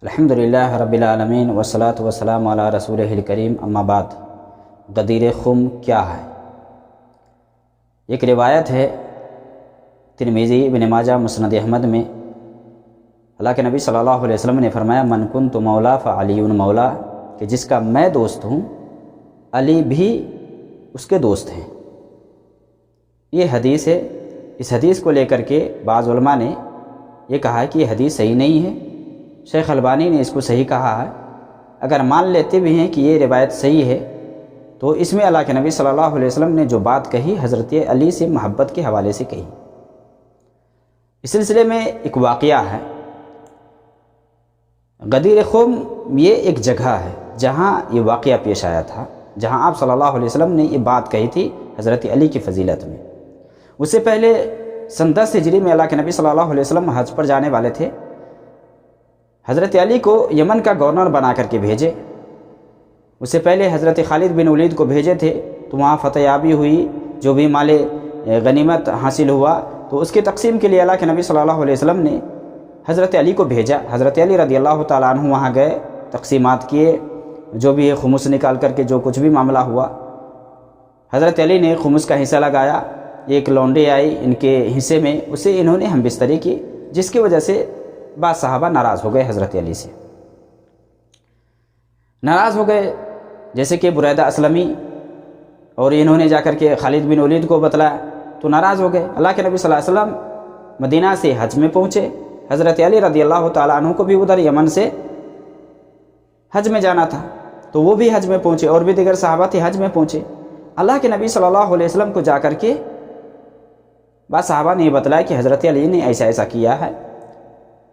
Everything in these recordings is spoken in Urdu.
الحمدللہ رب العالمین والصلاة والسلام علی رسولہ الکریم، اما بعد۔ غدیر خم کیا ہے؟ ایک روایت ہے ترمذی، ابن ماجہ، مسند احمد میں اللہ کے نبی صلی اللہ علیہ وسلم نے فرمایا من کنت مولا فعلی مولا، کہ جس کا میں دوست ہوں علی بھی اس کے دوست ہیں۔ یہ حدیث ہے۔ اس حدیث کو لے کر کے بعض علماء نے یہ کہا ہے کہ یہ حدیث صحیح نہیں ہے۔ شیخ البانی نے اس کو صحیح کہا ہے۔ اگر مان لیتے بھی ہیں کہ یہ روایت صحیح ہے تو اس میں اللہ کے نبی صلی اللہ علیہ وسلم نے جو بات کہی حضرت علی سے محبت کے حوالے سے کہی۔ اس سلسلے میں ایک واقعہ ہے۔ غدیر خم یہ ایک جگہ ہے جہاں یہ واقعہ پیش آیا تھا، جہاں آپ صلی اللہ علیہ وسلم نے یہ بات کہی تھی حضرت علی کی فضیلت میں۔ اس سے پہلے سن 10 ہجری میں اللہ کے نبی صلی اللہ علیہ وسلم حج پر جانے والے تھے۔ حضرت علی کو یمن کا گورنر بنا کر کے بھیجے۔ اس سے پہلے حضرت خالد بن ولید کو بھیجے تھے، تو وہاں فتح یابی ہوئی، جو بھی مال غنیمت حاصل ہوا تو اس کی تقسیم کے لیے اللہ کے نبی صلی اللہ علیہ وسلم نے حضرت علی کو بھیجا۔ حضرت علی رضی اللہ تعالیٰ عنہ وہاں گئے، تقسیمات کیے، جو بھی خمس نکال کر کے جو کچھ بھی معاملہ ہوا، حضرت علی نے خمس کا حصہ لگایا۔ ایک لونڈی آئی ان کے حصے میں، اسے انہوں نے ہم بستری کی، جس کی وجہ سے بعض صحابہ ناراض ہو گئے حضرت علی سے، ناراض ہو گئے، جیسے کہ بریدہ اسلمی، اور انہوں نے جا کر کے خالد بن ولید کو بتلایا تو ناراض ہو گئے۔ اللہ کے نبی صلی اللہ علیہ وسلم مدینہ سے حج میں پہنچے۔ حضرت علی رضی اللہ تعالیٰ عنہ کو بھی ادھر یمن سے حج میں جانا تھا، تو وہ بھی حج میں پہنچے، اور بھی دیگر صحابہ تھے حج میں پہنچے۔ اللہ کے نبی صلی اللہ علیہ وسلم کو جا کر کے بعض صحابہ نے یہ بتلایا کہ حضرت علی نے ایسا ایسا کیا ہے،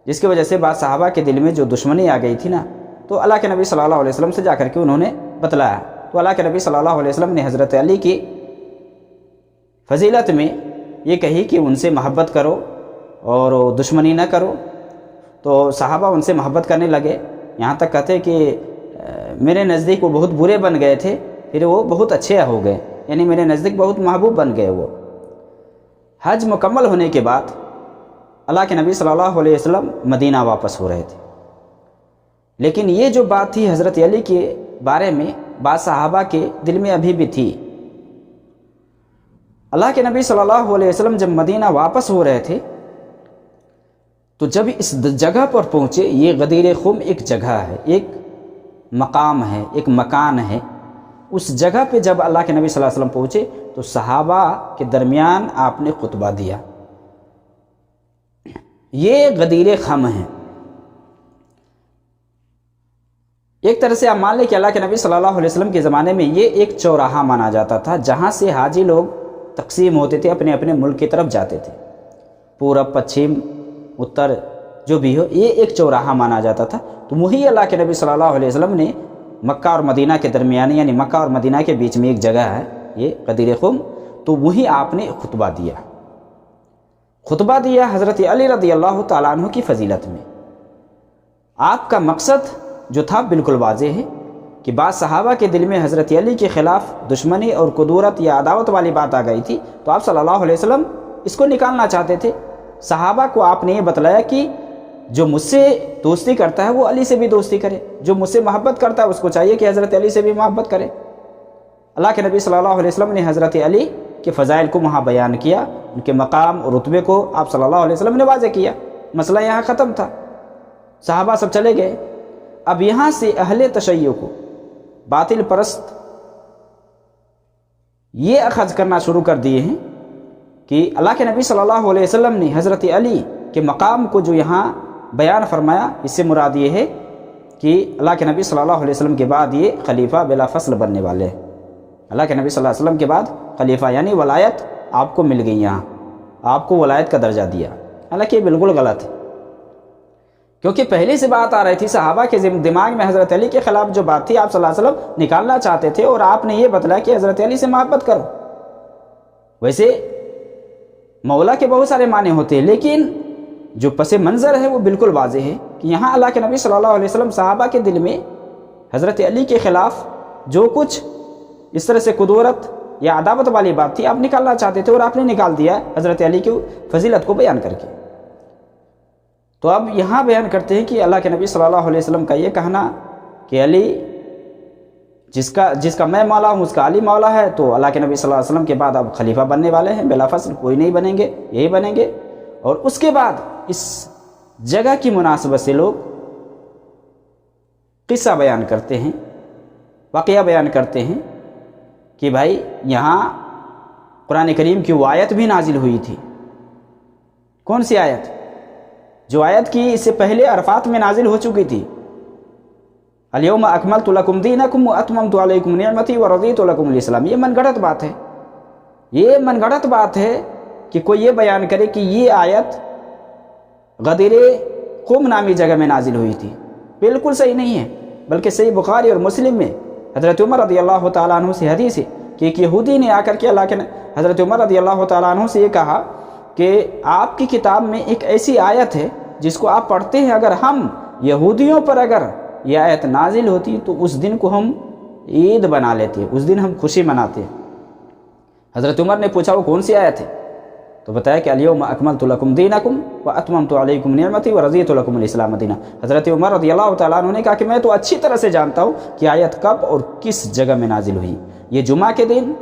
جس کی وجہ سے بعض صحابہ کے دل میں جو دشمنی آ گئی تھی نا، تو اللہ کے نبی صلی اللہ علیہ وسلم سے جا کر کے انہوں نے بتلایا۔ تو اللہ کے نبی صلی اللہ علیہ وسلم نے حضرت علی کی فضیلت میں یہ کہی کہ ان سے محبت کرو اور دشمنی نہ کرو۔ تو صحابہ ان سے محبت کرنے لگے، یہاں تک کہتے کہ میرے نزدیک وہ بہت برے بن گئے تھے، پھر وہ بہت اچھے ہو گئے، یعنی میرے نزدیک بہت محبوب بن گئے۔ وہ حج مکمل ہونے کے بعد اللہ کے نبی صلی اللہ علیہ وسلم مدینہ واپس ہو رہے تھے، لیکن یہ جو بات تھی حضرت علی کے بارے میں بعض صحابہ کے دل میں ابھی بھی تھی۔ اللہ کے نبی صلی اللہ علیہ وسلم جب مدینہ واپس ہو رہے تھے تو جب اس جگہ پر پہنچے، یہ غدیر خم ایک جگہ ہے، ایک مقام ہے، ایک مکان ہے۔ اس جگہ پہ جب اللہ کے نبی صلی اللہ علیہ وسلم پہنچے تو صحابہ کے درمیان آپ نے خطبہ دیا۔ یہ غدیر خم ہے۔ ایک طرح سے آپ مان لیں کہ اللہ کے نبی صلی اللہ علیہ وسلم کے زمانے میں یہ ایک چوراہا مانا جاتا تھا، جہاں سے حاجی لوگ تقسیم ہوتے تھے، اپنے اپنے ملک کی طرف جاتے تھے، پورب، پچھم، اتر، جو بھی ہو، یہ ایک چوراہا مانا جاتا تھا۔ تو وہی اللہ کے نبی صلی اللہ علیہ وسلم نے مکہ اور مدینہ کے درمیان، یعنی مکہ اور مدینہ کے بیچ میں ایک جگہ ہے یہ غدیر خم، تو وہی آپ نے خطبہ دیا حضرت علی رضی اللہ تعالیٰ عنہ کی فضیلت میں۔ آپ کا مقصد جو تھا بالکل واضح ہے کہ بعض صحابہ کے دل میں حضرت علی کے خلاف دشمنی اور کدورت یا عداوت والی بات آ گئی تھی، تو آپ صلی اللہ علیہ وسلم اس کو نکالنا چاہتے تھے۔ صحابہ کو آپ نے یہ بتلایا کہ جو مجھ سے دوستی کرتا ہے وہ علی سے بھی دوستی کرے، جو مجھ سے محبت کرتا ہے اس کو چاہیے کہ حضرت علی سے بھی محبت کرے۔ اللہ کے نبی صلی اللہ علیہ وسلم نے حضرت علی کے فضائل کو وہاں بیان کیا، ان کے مقام اور رتبے کو آپ صلی اللہ علیہ وسلم نے واضح کیا۔ مسئلہ یہاں ختم تھا، صحابہ سب چلے گئے۔ اب یہاں سے اہل تشیع کو، باطل پرست، یہ اخذ کرنا شروع کر دیے ہیں کہ اللہ کے نبی صلی اللہ علیہ وسلم نے حضرت علی کے مقام کو جو یہاں بیان فرمایا، اس سے مراد یہ ہے کہ اللہ کے نبی صلی اللہ علیہ وسلم کے بعد یہ خلیفہ بلا فصل بننے والے ہیں۔ اللہ کے نبی صلی اللہ علیہ وسلم کے بعد خلیفہ یعنی ولایت آپ کو مل گئی، یہاں آپ کو ولایت کا درجہ دیا، حالانکہ یہ بالکل غلط ہے، کیونکہ پہلے سے بات آ رہی تھی صحابہ کے دماغ میں حضرت علی کے خلاف جو بات تھی آپ صلی اللہ علیہ وسلم نکالنا چاہتے تھے، اور آپ نے یہ بتلایا کہ حضرت علی سے محبت کرو۔ ویسے مولا کے بہت سارے معنی ہوتے ہیں، لیکن جو پس منظر ہے وہ بالکل واضح ہے کہ یہاں اللہ کے نبی صلی اللہ علیہ وسلم صحابہ کے دل میں حضرت علی کے خلاف جو کچھ اس طرح سے کدورت یا عداوت والی بات تھی آپ نکالنا چاہتے تھے، اور آپ نے نکال دیا حضرت علی کی فضیلت کو بیان کر کے۔ تو اب یہاں بیان کرتے ہیں کہ اللہ کے نبی صلی اللہ علیہ وسلم کا یہ کہنا کہ علی جس کا میں مولا ہوں اس کا علی مولا ہے، تو اللہ کے نبی صلی اللہ علیہ وسلم کے بعد اب خلیفہ بننے والے ہیں، بلا فصل کوئی نہیں بنیں گے، یہی بنیں گے۔ اور اس کے بعد اس جگہ کی مناسبت سے لوگ قصہ بیان کرتے ہیں، واقعہ بیان کرتے ہیں کہ بھائی یہاں قرآن کریم کی وہ آیت بھی نازل ہوئی تھی۔ کون سی آیت؟ جو آیت کی اس سے پہلے عرفات میں نازل ہو چکی تھی، الیوم اکملت لکم دینکم واتممت علیکم نعمتی ورضیت لکم الاسلام۔ یہ من گھڑت بات ہے، یہ من گھڑت بات ہے کہ کوئی یہ بیان کرے کہ یہ آیت غدیر قم نامی جگہ میں نازل ہوئی تھی۔ بالکل صحیح نہیں ہے، بلکہ صحیح بخاری اور مسلم میں حضرت عمر رضی اللہ تعالیٰ عنہ سے حدیث ہے کہ ایک یہودی نے آ کر کے حضرت عمر رضی اللہ تعالیٰ عنہ سے یہ کہا کہ آپ کی کتاب میں ایک ایسی آیت ہے جس کو آپ پڑھتے ہیں، اگر ہم یہودیوں پر اگر یہ آیت نازل ہوتی تو اس دن کو ہم عید بنا لیتے، اس دن ہم خوشی مناتے۔ حضرت عمر نے پوچھا وہ کون سی آیت ہے؟ تو بتایا کہ الیوم اکملت لکم دینکم واتممت علیکم نعمتی ورضیت لکم الاسلام دینا۔ حضرت عمر رضی اللہ تعالیٰ عنہ نے کہا کہ میں تو اچھی طرح سے جانتا ہوں کہ آیت کب اور کس جگہ میں نازل ہوئی۔ یہ جمعہ کے دن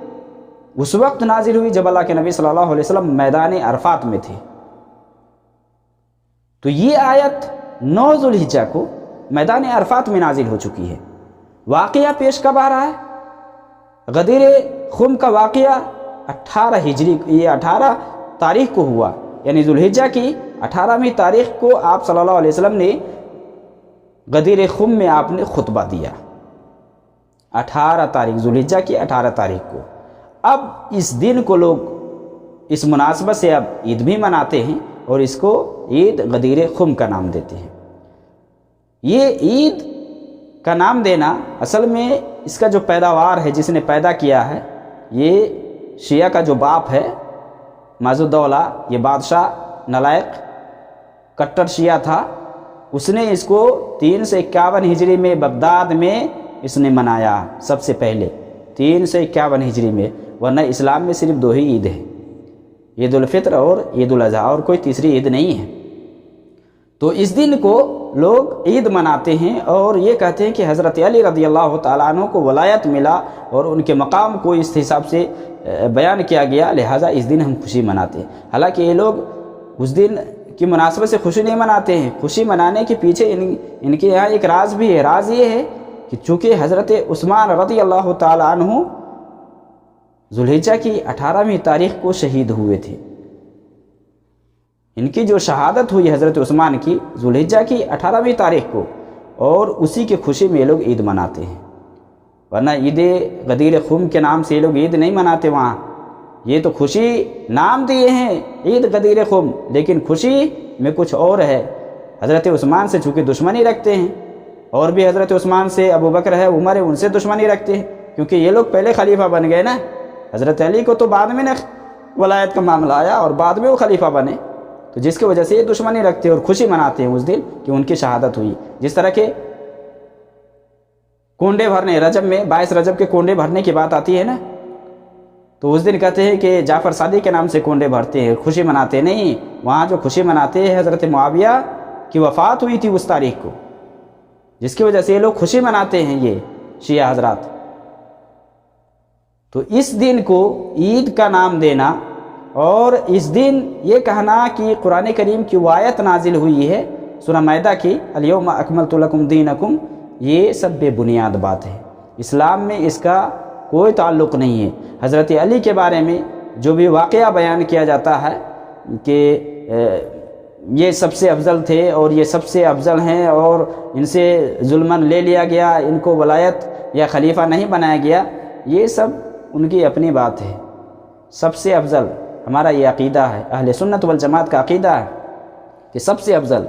اس وقت نازل ہوئی جب اللہ کے نبی صلی اللہ علیہ وسلم میدان عرفات میں تھے۔ تو یہ آیت 9 ذوالحجہ کو میدان عرفات میں نازل ہو چکی ہے۔ واقعہ پیش کب آ رہا ہے؟ غدیر خم کا واقعہ 18 ہجری، یہ 18 تاریخ کو ہوا، یعنی ذوالحجہ کی 18ویں تاریخ کو آپ صلی اللہ علیہ وسلم نے غدیر خم میں آپ نے خطبہ دیا، 18 تاریخ ذوالحجہ کی 18 تاریخ کو۔ اب اس دن کو لوگ اس مناسبت سے اب عید بھی مناتے ہیں اور اس کو عید غدیر خم کا نام دیتے ہیں۔ یہ عید کا نام دینا اصل میں اس کا جو پیداوار ہے، جس نے پیدا کیا ہے، یہ شیعہ کا جو باپ ہے معز الدولہ، یہ بادشاہ نالائق کٹر شیعہ تھا، اس نے اس کو 351 ہجری میں بغداد میں اس نے منایا سب سے پہلے، 351 ہجری میں، ورنہ اسلام میں صرف 2 ہی عید ہے، عید الفطر اور عید الاضحیٰ، اور کوئی تیسری عید نہیں ہے۔ تو اس دن کو لوگ عید مناتے ہیں اور یہ کہتے ہیں کہ حضرت علی رضی اللہ تعالیٰ عنہ کو ولایت ملا اور ان کے مقام کو اس حساب سے بیان کیا گیا، لہٰذا اس دن ہم خوشی مناتے ہیں۔ حالانکہ یہ لوگ اس دن کی مناسبت سے خوشی نہیں مناتے ہیں، خوشی منانے کے پیچھے ان کے یہاں ایک راز بھی ہے۔ راز یہ ہے کہ چونکہ حضرت عثمان رضی اللہ تعالیٰ عنہ ذوالحجہ کی 18ویں تاریخ کو شہید ہوئے تھے، ان کی جو شہادت ہوئی حضرت عثمان کی ذوالحجہ کی 18ویں تاریخ کو، اور اسی کی خوشی میں یہ لوگ عید مناتے ہیں، ورنہ عید غدیر خم کے نام سے یہ لوگ عید نہیں مناتے وہاں۔ یہ تو خوشی نام دیے ہیں عید غدیر خم، لیکن خوشی میں کچھ اور ہے۔ حضرت عثمان سے چونکہ دشمنی رکھتے ہیں، اور بھی حضرت عثمان سے ابو بکر ہے، عمر ہے، ان سے دشمنی رکھتے ہیں، کیونکہ یہ لوگ پہلے خلیفہ بن گئے نا۔ حضرت علی کو تو بعد میں ولایت کا معاملہ آیا اور بعد میں وہ خلیفہ بنے، تو جس کی وجہ سے یہ دشمنی رکھتے ہیں اور خوشی مناتے ہیں اس دن کہ ان کی شہادت ہوئی۔ جس طرح کے کنڈے بھرنے رجب میں 22 رجب کے کنڈے بھرنے کی بات آتی ہے نا، تو اس دن کہتے ہیں کہ جعفر صادق کے نام سے کنڈے بھرتے ہیں، خوشی مناتے نہیں۔ وہاں جو خوشی مناتے ہیں حضرت معاویہ کی وفات ہوئی تھی اس تاریخ کو، جس کی وجہ سے یہ لوگ خوشی مناتے ہیں یہ شیعہ حضرات۔ تو اس دن کو عید کا نام دینا اور اس دن یہ کہنا کہ قرآن کریم کی وہ آیت نازل ہوئی ہے سورہ مائدہ کی الیوم اکملت لکم دینکم، یہ سب بے بنیاد بات ہے، اسلام میں اس کا کوئی تعلق نہیں ہے۔ حضرت علی کے بارے میں جو بھی واقعہ بیان کیا جاتا ہے کہ یہ سب سے افضل تھے اور یہ سب سے افضل ہیں اور ان سے ظلماً لے لیا گیا، ان کو ولایت یا خلیفہ نہیں بنایا گیا، یہ سب ان کی اپنی بات ہے۔ سب سے افضل ہمارا یہ عقیدہ ہے، اہل سنت والجماعت کا عقیدہ ہے کہ سب سے افضل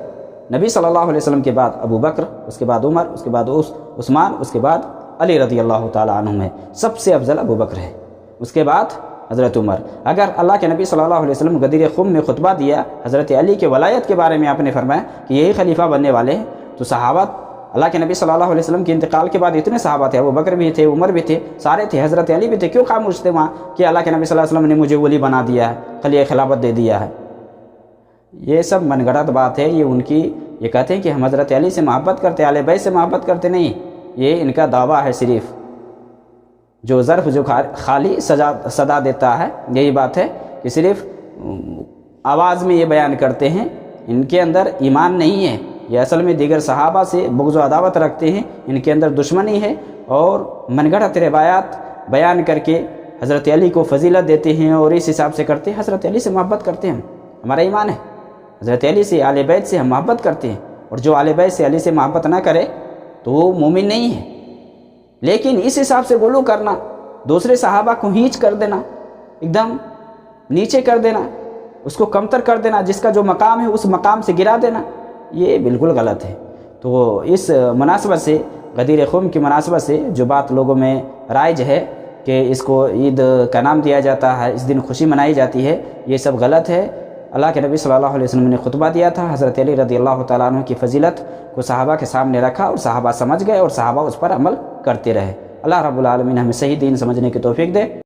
نبی صلی اللہ علیہ وسلم کے بعد ابو بکر، اس کے بعد عمر، اس کے بعد عثمان، اس کے بعد علی رضی اللہ تعالیٰ عنہ ہے۔ سب سے افضل ابو بکر ہے، اس کے بعد حضرت عمر۔ اگر اللہ کے نبی صلی اللہ علیہ وسلم غدیر خم میں خطبہ دیا، حضرت علی کے ولایت کے بارے میں آپ نے فرمایا کہ یہی خلیفہ بننے والے ہیں، تو صحابہ اللہ کے نبی صلی اللہ علیہ وسلم کے انتقال کے بعد اتنے صحابہ تھے، ابو بکر بھی تھے، عمر بھی تھے، سارے تھے، حضرت علی بھی تھے، کیوں خاموش تھے وہاں کہ اللہ کے نبی صلی اللہ علیہ وسلم نے مجھے ولی بنا دیا ہے، خلیفہ خلافت دے دیا ہے؟ یہ سب من گھڑت بات ہے، یہ ان کی، یہ کہتے ہیں کہ ہم حضرت علی سے محبت کرتے، اہل بیت سے محبت کرتے، نہیں، یہ ان کا دعویٰ ہے صرف، جو ظرف جو خالی صدا دیتا ہے، یہی بات ہے کہ صرف آواز میں یہ بیان کرتے ہیں، ان کے اندر ایمان نہیں ہے، یہ اصل میں دیگر صحابہ سے بغض و عداوت رکھتے ہیں، ان کے اندر دشمنی ہے، اور من گھڑت روایات بیان کر کے حضرت علی کو فضیلت دیتے ہیں، اور اس حساب سے کرتے ہیں حضرت علی سے محبت کرتے ہیں، ہمارا ایمان ہے، حضرت علی سے، اہل بیت سے ہم محبت کرتے ہیں، اور جو اہل بیت سے علی سے محبت نہ کرے تو وہ مومن نہیں ہے۔ لیکن اس حساب سے غلو کرنا، دوسرے صحابہ کو ہینچ کر دینا، ایک دم نیچے کر دینا، اس کو کمتر کر دینا، جس کا جو مقام ہے اس مقام سے گرا دینا، یہ بالکل غلط ہے۔ تو اس مناسبت سے، غدیر خم کی مناسبت سے جو بات لوگوں میں رائج ہے کہ اس کو عید کا نام دیا جاتا ہے، اس دن خوشی منائی جاتی ہے، یہ سب غلط ہے۔ اللہ کے نبی صلی اللہ علیہ وسلم نے خطبہ دیا تھا، حضرت علی رضی اللہ تعالیٰ عنہ کی فضیلت کو صحابہ کے سامنے رکھا، اور صحابہ سمجھ گئے، اور صحابہ اس پر عمل کرتے رہے۔ اللہ رب العالمین ہمیں صحیح دین سمجھنے کی توفیق دے۔